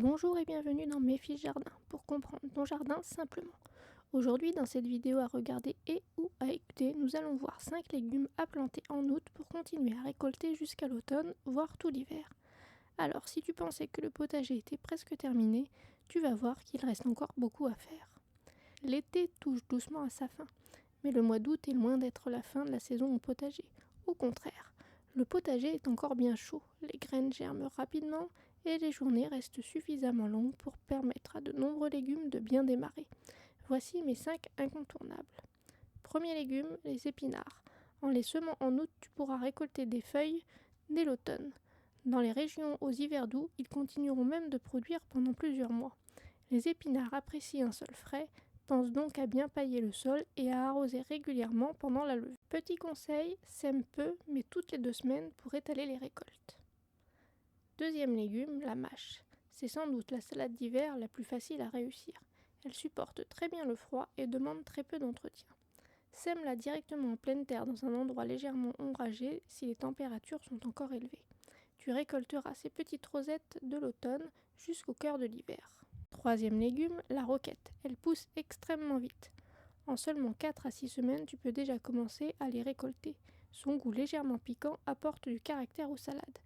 Bonjour et bienvenue dans Mes fiches jardin pour comprendre ton jardin simplement. Aujourd'hui, dans cette vidéo à regarder et ou à écouter, nous allons voir 5 légumes à planter en août pour continuer à récolter jusqu'à l'automne, voire tout l'hiver. Alors, si tu pensais que le potager était presque terminé, tu vas voir qu'il reste encore beaucoup à faire. L'été touche doucement à sa fin, mais le mois d'août est loin d'être la fin de la saison au potager. Au contraire, le potager est encore bien chaud, les graines germent rapidement et les journées restent suffisamment longues pour permettre à de nombreux légumes de bien démarrer. Voici mes 5 incontournables. Premier légume, les épinards. En les semant en août, tu pourras récolter des feuilles dès l'automne. Dans les régions aux hivers doux, ils continueront même de produire pendant plusieurs mois. Les épinards apprécient un sol frais, pense donc à bien pailler le sol et à arroser régulièrement pendant la levée. Petit conseil, sème peu mais toutes les 2 semaines pour étaler les récoltes. Deuxième légume, la mâche. C'est sans doute la salade d'hiver la plus facile à réussir. Elle supporte très bien le froid et demande très peu d'entretien. Sème-la directement en pleine terre dans un endroit légèrement ombragé si les températures sont encore élevées. Tu récolteras ces petites rosettes de l'automne jusqu'au cœur de l'hiver. Troisième légume, la roquette. Elle pousse extrêmement vite. En seulement 4 à 6 semaines, tu peux déjà commencer à les récolter. Son goût légèrement piquant apporte du caractère aux salades.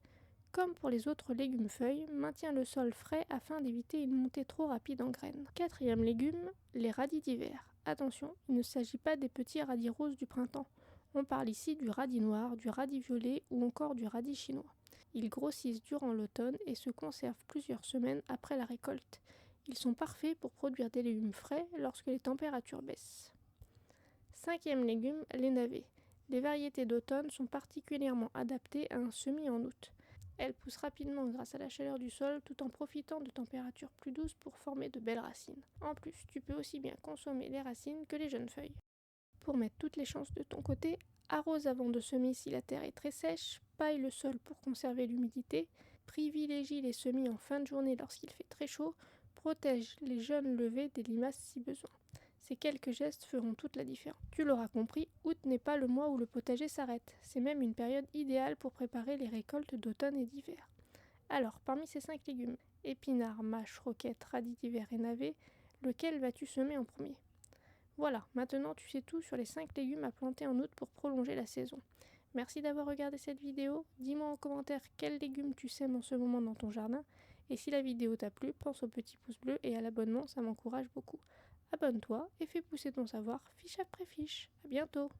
Comme pour les autres légumes feuilles, maintiens le sol frais afin d'éviter une montée trop rapide en graines. Quatrième légume, les radis d'hiver. Attention, il ne s'agit pas des petits radis roses du printemps. On parle ici du radis noir, du radis violet ou encore du radis chinois. Ils grossissent durant l'automne et se conservent plusieurs semaines après la récolte. Ils sont parfaits pour produire des légumes frais lorsque les températures baissent. Cinquième légume, les navets. Les variétés d'automne sont particulièrement adaptées à un semis en août. Elles poussent rapidement grâce à la chaleur du sol tout en profitant de températures plus douces pour former de belles racines. En plus, tu peux aussi bien consommer les racines que les jeunes feuilles. Pour mettre toutes les chances de ton côté, arrose avant de semer si la terre est très sèche, paille le sol pour conserver l'humidité, privilégie les semis en fin de journée lorsqu'il fait très chaud, protège les jeunes levées des limaces si besoin. Ces quelques gestes feront toute la différence. Tu l'auras compris, août n'est pas le mois où le potager s'arrête. C'est même une période idéale pour préparer les récoltes d'automne et d'hiver. Alors, parmi ces 5 légumes, épinards, mâches, roquettes, radis d'hiver et navets, lequel vas-tu semer en premier ? Voilà, maintenant tu sais tout sur les 5 légumes à planter en août pour prolonger la saison. Merci d'avoir regardé cette vidéo. Dis-moi en commentaire quels légumes tu sèmes en ce moment dans ton jardin. Et si la vidéo t'a plu, pense au petit pouce bleu et à l'abonnement, ça m'encourage beaucoup. Abonne-toi et fais pousser ton savoir fiche après fiche. À bientôt!